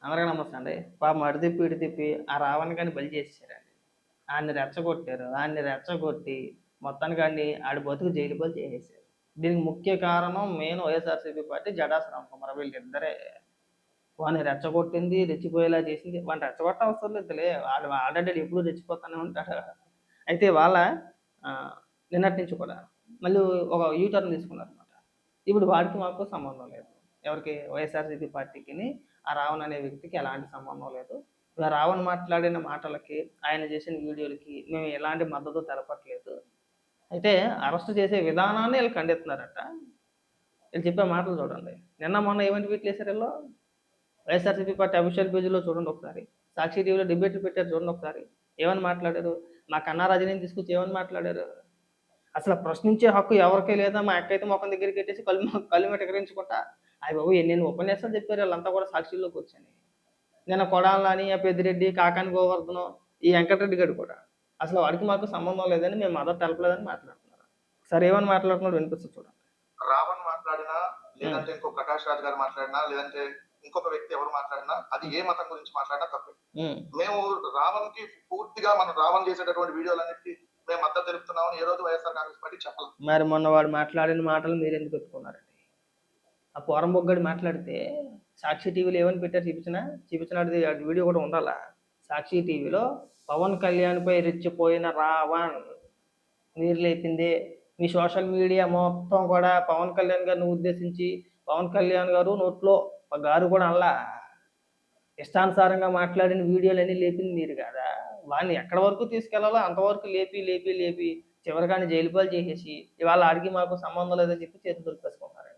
అందరికీ నమస్తే అండి. పాపం అటు తిప్పి, ఇటు తిప్పి ఆ రావణ్ గాడిని బలి చేసేసారండి. ఆడిని రెచ్చగొట్టారు. ఆడిని రెచ్చగొట్టి మొత్తానికి ఆడి బతుకు జైలు పాలు చేసేసారు. దీనికి ముఖ్య కారణం మెయిన్ వైఎస్ఆర్‌సీపీ పార్టీ జడాసు రామకుమార్ వీళ్ళిద్దరే. వాడిని రెచ్చగొట్టింది, రెచ్చిపోయేలా చేసింది. వాడిని రెచ్చగొట్టనవసరం లేదులే. ఆడు ఆల్రెడీ ఎప్పుడూ రెచ్చిపోతానే ఉంటాడు. అయితే ఇవాళ నిన్నటి నుంచి కూడా మళ్ళీ ఒక యూ టర్న్ తీసుకున్నారనమాట. ఇప్పుడు వాడికి మాకు సంబంధం లేదు. ఎవరికి? వైఎస్ఆర్‌సీపీ పార్టీకిని ఆ రావణ్ అనే వ్యక్తికి ఎలాంటి సంబంధం లేదు. రావణ్ మాట్లాడిన మాటలకి, ఆయన చేసిన వీడియోలకి మేము ఎలాంటి మద్దతు తెలపట్లేదు. అయితే అరెస్ట్ చేసే విధానాన్ని వీళ్ళు ఖండిస్తున్నారట. వీళ్ళు చెప్పే మాటలు చూడండి. నిన్న మొన్న ఏమని ట్వీట్‌లేసారు ఈళ్ళు? వైఎస్ఆర్‌సీపీ పార్టీ అఫీషియల్ పేజీలో చూడండి ఒకసారి. సాక్షి టీవీలో డిబేట్లు పెట్టారు చూడండి ఒకసారి. ఏమని మాట్లాడారు? మా కన్నా రజనీని తీసుకొచ్చి ఏమని మాట్లాడారు? అసలు ప్రశ్నించే హక్కు ఎవరికీ లేదా? మా అక్కయితే మొఖం దగ్గరికి ఎట్టేసి కళ్ళు మిటకరించుకుంటా అయ్యబాబోయ్! ఎన్నెన్ని ఉపన్యాసాలు చెప్పారు ఈళ్ళంతా కూడా సాక్షిలో కూర్చొని. నిన్న కొడాలి నాని, ఆ పెద్దిరెడ్డి, కాకాని గోవర్ధనం, ఈ వెంకటరెడ్డి గారు కూడా అసలు వాడికి మాకు సంబంధం లేదని మేము మద్దతు తెలపలేదని మాట్లాడుతున్నారు. సరే ఏమని మాట్లాడుతున్నాడో వినిపిస్తుంది చూడండి. రావణ్ మాట్లాడినా, లేదంటే ఇంకో ప్రకాష్ రాజ్ గారు మాట్లాడినా, లేదంటే ఇంకొక వ్యక్తి ఎవరు మాట్లాడినా, అది ఏ మతం గురించి మాట్లాడినా తప్పే. మేము రావణ్‌కి పూర్తిగా మనం రావణ్ చేసేటటువంటి వీడియోలన్నిటికి మేము మద్దతు తెలుపుతున్నామని ఏ రోజు వైఎస్ఆర్ కాంగ్రెస్ పార్టీ చెప్పలేదు. మరి మొన్న వాడు మాట్లాడిన మాటలు మీరెందుకు పెట్టుకున్నారండి? ఆ పోరంబొగ్గడు మాట్లాడితే సాక్షి టీవీలో ఏమని పెట్టారు చూపించినది వీడియో కూడా ఉండాలా. సాక్షి టీవీలో పవన్ కళ్యాణ్పై రెచ్చిపోయిన రావణ్ నీరు లేపిందే. మీ సోషల్ మీడియా మొత్తం కూడా పవన్ కళ్యాణ్ గారిని ఉద్దేశించి పవన్ కళ్యాణ్ గారు నోట్లో గారు కూడా అలా ఇష్టానుసారంగా మాట్లాడిన వీడియోలన్నీ లేపింది మీరు కదా. వాడిని ఎక్కడి వరకు తీసుకెళ్లాలో అంతవరకు లేపి లేపి లేపి చివరికాని జైలు పాలు చేసేసి ఇవాళ ఆడికి మాకు సంబంధం లేదని చెప్పి చేతులు దులిపేసుకుంటారండి.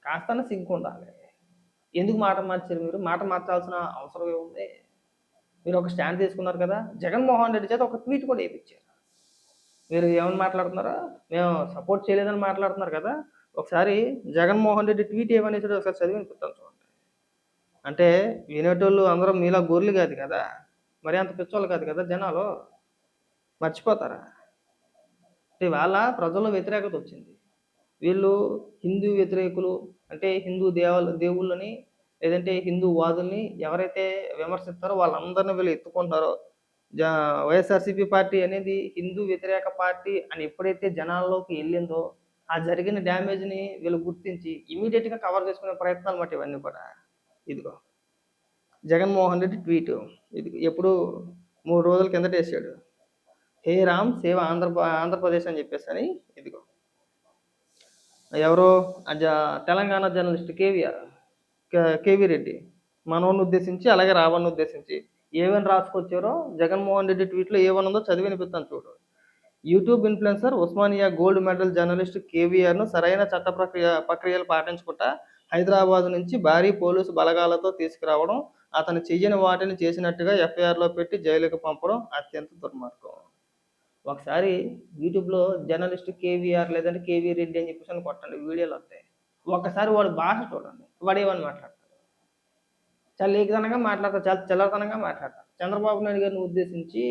కాస్త సిగ్గు ఉండాలి. ఎందుకు మాట మార్చారు మీరు? మాట మార్చాల్సిన అవసరం ఏముంది? మీరు ఒక స్టాండ్ తీసుకున్నారు కదా. జగన్మోహన్ రెడ్డి చేత ఒక ట్వీట్ కూడా వేయించారు. మీరు ఏమని మాట్లాడుతున్నారో మేము సపోర్ట్ చేయలేదని మాట్లాడుతున్నారు కదా. ఒకసారి జగన్మోహన్ రెడ్డి ట్వీట్ ఏమనేసాడో ఒకసారి చదివి వినిపిస్తాను చూడండి. అంటే వినేటోళ్ళు అందరం మీలా గొర్రెలు కాదు కదా, మరి అంత పిచ్చోళ్ళు కాదు కదా జనాలు. మర్చిపోతారా? ఇవాళ ప్రజల్లో వ్యతిరేకత వచ్చింది. వీళ్ళు హిందూ వ్యతిరేకులు అంటే హిందూ దేవుళ్ళని లేదంటే హిందూ వాదుల్ని ఎవరైతే విమర్శిస్తారో వాళ్ళందరినీ వీళ్ళు ఎత్తుకుంటారో వైఎస్ఆర్సీపీ పార్టీ అనేది హిందూ వ్యతిరేక పార్టీ అని ఎప్పుడైతే జనాల్లోకి వెళ్ళిందో ఆ జరిగిన డ్యామేజ్ని వీళ్ళు గుర్తించి ఇమీడియట్గా కవర్ చేసుకునే ప్రయత్నాలు మాట ఇవన్నీ కూడా. ఇదిగో జగన్మోహన్ రెడ్డి ట్వీట్ ఇది ఎప్పుడు 3 రోజుల కిందట వేసాడు. హే రామ్ సేవ ఆంధ్రప్రదేశ్ అని చెప్పేసి అని. ఇదిగో ఎవరో తెలంగాణ జర్నలిస్ట్ కేవీ రెడ్డి మనోని ఉద్దేశించి అలాగే రావణ్ని ఉద్దేశించి ఏమని రాసుకొచ్చారో జగన్మోహన్ రెడ్డి ట్వీట్లో ఏమనుందో చదివి వినిపిస్తాను చూడు. YouTube influencer Osmania gold medal journalist కేవీఆర్ను సరైన చట్ట ప్రక్రియలు పాటించకుండా హైదరాబాద్ నుంచి భారీ పోలీసు బలగాలతో తీసుకురావడం, అతను చెయ్యని వాటిని చేసినట్టుగా ఎఫ్ఐఆర్లో పెట్టి జైలుకు పంపడం అత్యంత దుర్మార్గం. ఒకసారి యూట్యూబ్లో జర్నలిస్ట్ కేవీఆర్ లేదంటే కేవీ రెడ్డి అని చెప్పేసి కొట్టండి, వీడియోలు వస్తాయి. ఒక్కసారి వాడు భాష చూడండి, వాడు ఏమని మాట్లాడతాడు. చాలా లేఖితనంగా మాట్లాడతారు, చాలా చిల్లరతనంగా మాట్లాడతారు. చంద్రబాబు నాయుడు గారిని ఉద్దేశించి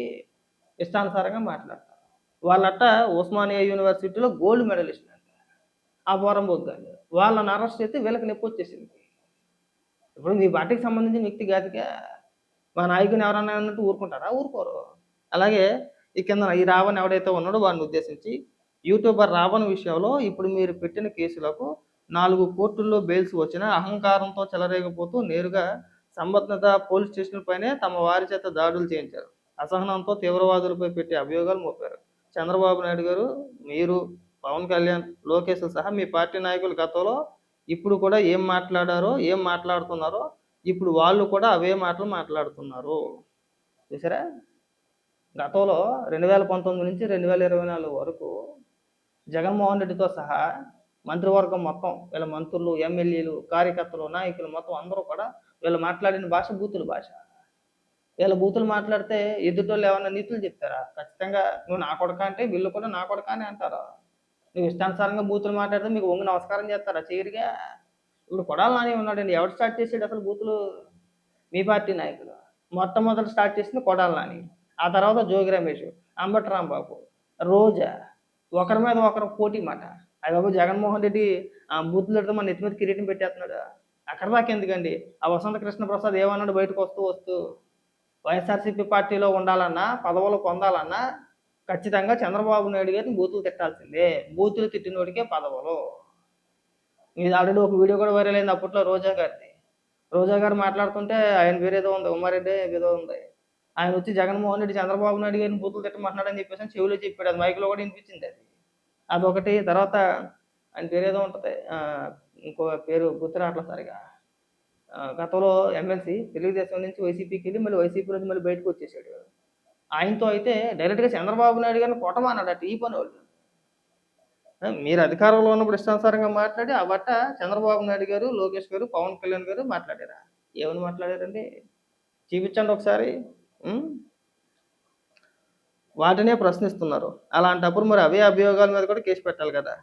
ఇష్టానుసారంగా మాట్లాడతారు. వాళ్ళట ఉస్మానియా యూనివర్సిటీలో గోల్డ్ మెడలిస్ట్ అంట ఆ పోరంబోగ్గాళ్ళు. వాళ్ళని అరెస్ట్ చేస్తే వీళ్ళకి నొప్పి వచ్చేసింది. ఇప్పుడు మీ పార్టీకి సంబంధించిన వ్యక్తి కాదుగా, మా నాయకుని ఎవరన్నా అన్నట్టు ఊరుకుంటారా? ఊరుకోరు. అలాగే ఈ కింద ఈ రావణ్ ఎవడైతే ఉన్నాడో వాడిని ఉద్దేశించి యూట్యూబర్ రావణ్ విషయంలో ఇప్పుడు మీరు పెట్టిన కేసులకు 4 కోర్టుల్లో బెయిల్స్ వచ్చినా అహంకారంతో చెలరేగిపోతూ నేరుగా సంబంధిత పోలీస్ స్టేషన్ పైనే తమ వారి చేత దాడులు చేయించారు. అసహనంతో తీవ్రవాదులపై పెట్టే అభియోగాలు మోపారు. చంద్రబాబు నాయుడు గారు, మీరు, పవన్ కళ్యాణ్, లోకేష్ సహా మీ పార్టీ నాయకులు గతంలో ఇప్పుడు కూడా ఏం మాట్లాడారో ఏం మాట్లాడుతున్నారో ఇప్పుడు వాళ్ళు కూడా అవే మాటలు మాట్లాడుతున్నారు. చూసారా? గతంలో 2019 నుంచి 2024 వరకు జగన్మోహన్ రెడ్డితో సహా మంత్రివర్గం మొత్తం వీళ్ళ మంత్రులు, ఎమ్మెల్యేలు, కార్యకర్తలు, నాయకులు మొత్తం అందరూ కూడా వీళ్ళు మాట్లాడిన భాష బూతుల భాష. వీళ్ళ బూతులు మాట్లాడితే ఎదుటోళ్ళు ఏమన్నా నీతులు చెప్తారా? ఖచ్చితంగా నువ్వు నా కొడక అంటే వీళ్ళు కూడా నా కొడక అని అంటారు. నువ్వు ఇష్టానుసారంగా బూతులు మాట్లాడితే మీకు వంగి నమస్కారం చేస్తారా? చేయరుగా. ఇప్పుడు కొడాలి నాని ఉన్నాడండి, ఎవడు స్టార్ట్ చేసాడు అసలు బూతులు? మీ పార్టీ నాయకులు. మొట్టమొదటి స్టార్ట్ చేసింది కొడాలి నాని, ఆ తర్వాత జోగి రమేష్, అంబటి రాంబాబు, రోజా, ఒకరి మీద ఒకరు పోటీ మాట. అది బాబు జగన్మోహన్ రెడ్డి బూతులు పెడితే మన నెత్తి మీద కిరీటం పెట్టేస్తున్నాడు. అక్కడ దాకా ఎందుకండి? ఆ వసంత కృష్ణ ప్రసాద్ ఏమన్నాడు బయటకు వస్తూ వైఎస్ఆర్సీపీ పార్టీలో ఉండాలన్నా, పదవులు పొందాలన్నా ఖచ్చితంగా చంద్రబాబు నాయుడు గారిని బూతులు తిట్టాల్సిందే. బూతులు తిట్టినోడికే పదవులు. ఇది ఆల్రెడీ ఒక వీడియో కూడా వైరల్ అయింది అప్పట్లో రోజా గారిది. రోజా గారు మాట్లాడుతుంటే ఆయన పేరేదో ఉంది, ఉమ్మారెడ్డి ఏదో ఉంది. ఆయన వచ్చి జగన్మోహన్ రెడ్డి చంద్రబాబు నాయుడు గారిని బూతులు తిట్టమంటున్నాడని చెప్పేసి చెవిలో చెప్పాడు. అది మైక్‌లో కూడా వినిపించింది అది. అదొకటి. తర్వాత ఆయన పేరేదో ఉంటది. ఇంకో పేరు గుర్తు రావట్లేదు సరిగ్గా. గతంలో ఎమ్మెల్సీ తెలుగుదేశం నుంచి వైసీపీకి వెళ్ళి మళ్ళీ వైసీపీ నుంచి మళ్ళీ బయటకు వచ్చేసాడు. ఆయనతో అయితే డైరెక్ట్‌గా చంద్రబాబు నాయుడు గారిని కొట్టమన్నాడట ఈ పనోళ్ళు. మీరు అధికారంలో ఉన్నప్పుడు ఇష్టానుసారంగా మాట్లాడి ఆ బట్ట చంద్రబాబు నాయుడు గారు, లోకేష్ గారు, పవన్ కళ్యాణ్ గారు మాట్లాడారా? ఏమని మాట్లాడారండి? చూపించండి ఒకసారి. హ్మ్. వాటినే ప్రశ్నిస్తున్నారు. అలాంటప్పుడు మరి అవే అభియోగాల మీద కూడా కేసు పెట్టాలి కదా!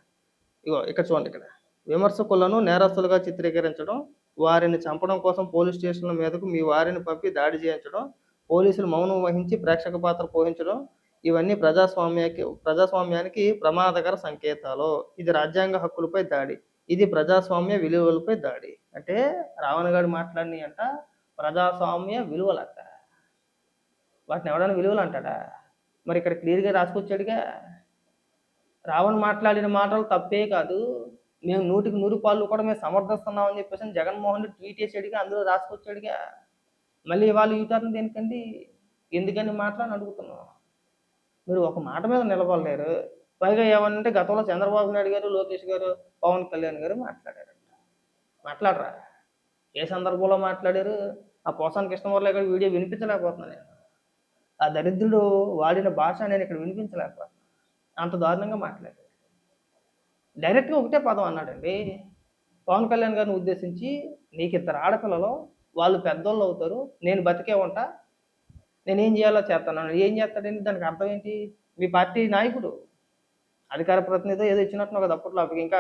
ఇగో ఇక్కడ చూడండి ఇక్కడ. విమర్శకులను నేరస్తులుగా చిత్రీకరించడం, వారిని చంపడం కోసం పోలీస్ స్టేషన్ల మీదకు మీ వారిని పంపి దాడి చేయించడం, పోలీసులు మౌనం వహించి ప్రేక్షక పాత్ర పోషించడం ఇవన్నీ ప్రజాస్వామ్యానికి ప్రమాదకర సంకేతాలు. ఇది రాజ్యాంగ హక్కులపై దాడి. ఇది ప్రజాస్వామ్య విలువలపై దాడి. అంటే రావణ్ గారు మాట్లాడినయంట ప్రజాస్వామ్య విలువలట. వాటిని ఎవడైనా విలువలు అంటాడా? మరి ఇక్కడ క్లియర్‌గా రాసుకొచ్చాడుగా. రావణ్ మాట్లాడిన మాటలు తప్పే కాదు. మేము 100కి 100 పాళ్ళు కూడా మేము సమర్థిస్తున్నాం అని చెప్పేసి జగన్మోహన్ రెడ్డి ట్వీట్ చేసాడుగా. అందులో రాసుకొచ్చాడుగా. మళ్ళీ ఇవాళ ఈ టర్న్ దేనికండి? ఎందుకని మాటలని అడుగుతున్నాం. మీరు ఒక మాట మీద నిలబడలేరు. పైగా ఏమనంటే గతంలో చంద్రబాబు నాయుడు గారు, లోకేష్ గారు, పవన్ కళ్యాణ్ గారు మాట్లాడారంట. మాట్లాడరా? ఏ సందర్భంలో మాట్లాడారు? ఆ పోసాని కృష్ణమురళి గారి వీడియో వినిపించలేకపోతున్నా నేను. ఆ దరిద్రుడు వాడిన భాష నేను ఇక్కడ వినిపించలేకపోతున్నా. అంత దారుణంగా మాట్లాడాడు. డైరెక్ట్‌గా ఒకటే పదం అన్నాడండి. పవన్ కళ్యాణ్ గారిని ఉద్దేశించి నీకిద్దరు ఆడపిల్లలు, వాళ్ళు పెద్దోళ్ళు అవుతారు. నేను బతికే ఉంటా. నేనేం చేయాలో చేస్తాను. ఏం చేస్తాడండి? దానికి అర్థం ఏంటి? మీ పార్టీ నాయకుడు. అధికార ప్రతినిధో ఏదో ఇచ్చినట్టున్నావు కదా అప్పట్లో. అప్పటికింకా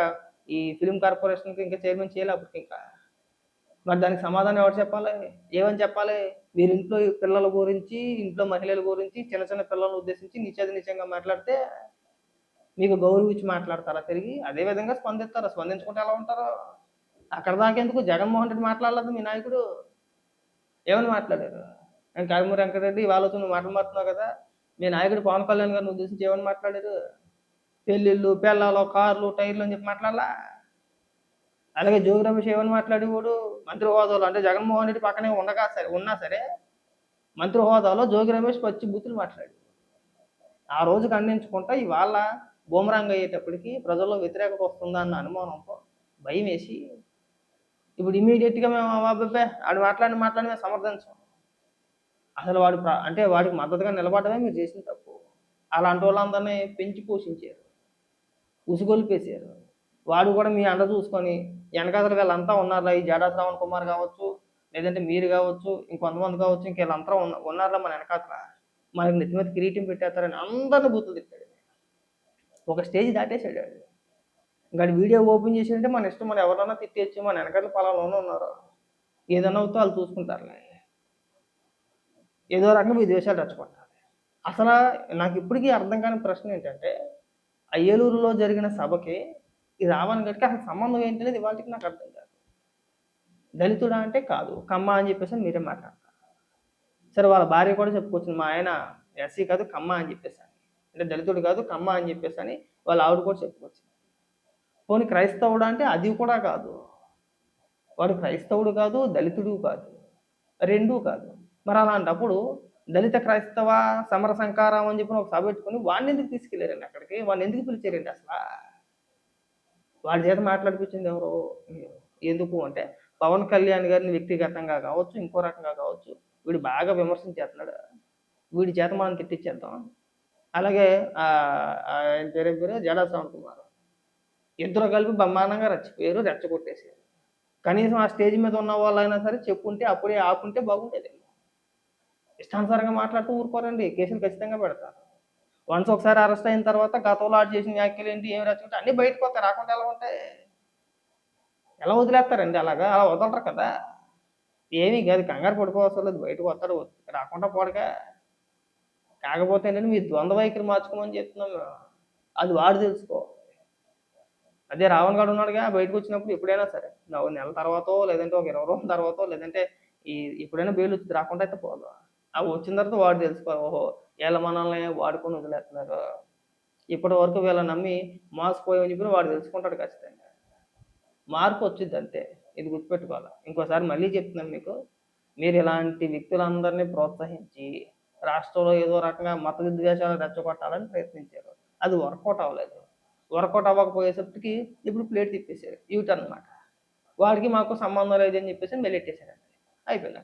ఈ ఫిల్మ్ కార్పొరేషన్‌కి ఇంకా చైర్మన్ చేయలే అప్పటికింకా. మరి దానికి సమాధానం ఎవరు చెప్పాలి? ఏమని చెప్పాలి? మీరు ఇంట్లో పిల్లల గురించి, ఇంట్లో మహిళల గురించి, చిన్న చిన్న పిల్లల్ని ఉద్దేశించి నీచంగా మాట్లాడితే మీకు గౌరవం ఇచ్చి మాట్లాడతారా తిరిగి? అదే విధంగా స్పందిస్తారు. స్పందించకుండా ఎలా ఉంటారు? అక్కడ దాకెందుకు జగన్మోహన్ రెడ్డి మాట్లాడలేదు మీ నాయకుడు? ఏమని మాట్లాడారు? కారుమూరి వెంకటరెడ్డి ఇవాళ వచ్చి నువ్వు మాటలు మారుతున్నావు కదా! మీ నాయకుడు పవన్ కళ్యాణ్ గారిని ఉద్దేశించి ఏమని మాట్లాడారు? పెళ్ళిళ్ళు, పెళ్ళాలు, కార్లు, టైర్లు అని చెప్పి మాట్లాడలా? అలాగే జోగి రమేష్ ఏమని మాట్లాడేవాడు? మంత్రి హోదాలో అంటే జగన్మోహన్ రెడ్డి పక్కనే ఉన్నా సరే మంత్రి హోదాలో జోగి రమేష్ పచ్చి బూతులు మాట్లాడాడు. ఆ రోజు ఖండించుకుంటా ఇవాళ బూమరాంగ్ అయ్యేటప్పటికి ప్రజల్లో వ్యతిరేకత వస్తుందా అన్న అనుమానంతో భయమేసి ఇప్పుడు ఇమ్మీడియట్‌గా మేము అబ్బబ్బే ఆడు మాట్లాడిన మాటలని మేము సమర్థించం. అసలు అంటే వాడికి మద్దతుగా నిలబడడమే మీరు చేసిన తప్పు. అలాంటోళ్ళందరిని పెంచి పోషించారు. ఉసిగొల్పేశారు. వాడు కూడా మీ అండ చూసుకొని వెనకాతల వీళ్ళంతా ఉన్నారులే ఈ జడా శ్రావణ్ కుమార్ కావచ్చు, లేదంటే మీరు కావచ్చు, ఇంకొంతమంది కావచ్చు, వీళ్ళంతా ఉన్నారులే మన వెనకాతల. మనకి నెత్తి మీద కిరీటం పెట్టేస్తారని అందరిని బూతులు తిట్టాడు. ఒక స్టేజ్ దాటేసాడు ఆడు. ఇంక వీడియో ఓపెన్ చేసాడంటే మన ఇష్టం, మనం ఎవరన్నా తిట్టేయచ్చు, మన వెనకాతల పలానాలోనే ఉన్నారు. ఏదన్నా అవుతే వాళ్ళు చూసుకుంటారులే. ఏదో రకంగా మీ ద్వేషాలు రెచ్చగొట్టాలి. అసలు నాకు ఇప్పటికీ అర్థం కాని ప్రశ్న ఏంటంటే ఆ ఏలూరులో జరిగిన సభకి ఈ రావణ్ గారికి అసలు సంబంధం ఏంటనేది ఇవాళకి నాకు అర్థం కాదు. దళితుడా అంటే కాదు, కమ్మ అని చెప్పేసి మీరే మాట్లాడతారు. సరే వాళ్ళ భార్య కూడా చెప్పుకొచ్చింది మా ఆయన ఎస్సీ కాదు కమ్మ అని చెప్పేసి అంటే దళితుడు కాదు కమ్మ అని చెప్పేసి అని వాళ్ళ ఆవిడ కూడా చెప్పుకొచ్చింది. పోనీ క్రైస్తవుడు అంటే అది కూడా కాదు. వాడు క్రైస్తవుడు కాదు, దళితుడు కాదు, రెండూ కాదు. మరి అలాంటప్పుడు దళిత క్రైస్తవ సమర సంకారం అని చెప్పి ఒక సభ పెట్టుకుని వాడిని ఎందుకు తీసుకెళ్ళారండి అక్కడికి? వాడిని ఎందుకు పిలిచారండి అసలు? వాడి చేత మాట్లాడిపించింది ఎవరు? ఎందుకు అంటే పవన్ కళ్యాణ్ గారిని వ్యక్తిగతంగా కావచ్చు, ఇంకో రకంగా కావచ్చు, వీడు బాగా విమర్శించేస్తున్నాడు. వీడి చేత మనం తిట్టించేద్దాం. అలాగే ఆయన పేరేం పేరు జడా శ్రవణ్ కుమార్. ఇద్దరు కలిపి బ్రహ్మాండంగా రెచ్చగొట్టేసారు. కనీసం ఆ స్టేజ్ మీద ఉన్న వాళ్ళైనా సరే చెప్పుంటే అప్పుడే ఆపుంటే బాగుండేది. ఇష్టానుసారంగా మాట్లాడుతూ ఊరుకోరండి, కేసులు ఖచ్చితంగా పెడతారు. వన్స్ ఒకసారి అరెస్ట్ అయిన తర్వాత గతంలో ఆడు చేసిన వ్యాఖ్యలు ఏంటి, ఏమి రెచ్చగొట్టి అన్నీ బయటకు వస్తాయి. రాకుండా ఎలా ఉంటాయి? ఎలా వదిలేస్తారండి అలాగా? అలా వదలరు కదా. ఏమీ కాదు, కంగారు పడిపోవసరం లేదు. బయటకు వస్తాడు, రాకుండా పోడుగా. కాకపోతే ఏంటంటే మీ ద్వంద్వ వైఖరి మార్చుకోమని చెప్తున్నాం మేము. అది వాడు తెలుసుకో. అదే రావణ్ గాడు ఉన్నాడుగా బయటకు వచ్చినప్పుడు ఎప్పుడైనా సరే నెల తర్వాతో లేదంటే ఒక 20 రోజుల తర్వాతో లేదంటే ఈ ఎప్పుడైనా బెయిల్ వచ్చి రాకుండా అయితే పోదు. అవి వచ్చిన తర్వాత వాడు తెలుసుకోవాలి. ఓహో! వీళ్ళు మనల్ని వాడుకొని వదిలేస్తున్నారు. ఇప్పటి వరకు వీళ్ళని నమ్మి మోసపోయామని చెప్పి వాడు తెలుసుకుంటాడు ఖచ్చితంగా. మార్పు వచ్చిద్ది అంతే. ఇది గుర్తుపెట్టుకోవాలి. ఇంకోసారి మళ్ళీ చెప్తున్నాను మీకు. మీరు ఇలాంటి వ్యక్తులందరినీ ప్రోత్సహించి రాష్ట్రంలో ఏదో రకంగా మత విద్వేషాలు రెచ్చగొట్టాలని ప్రయత్నించారు. అది వర్కౌట్ అవ్వలేదు. వర్కౌట్ అవ్వకపోయేసరికి ఇప్పుడు ప్లేట్ తిప్పేశారు. యూటర్న్ అనమాట. వాడికి మాకు సంబంధం లేదని చెప్పేసి మెల్లెట్టేశారండి. అయిపోయింది.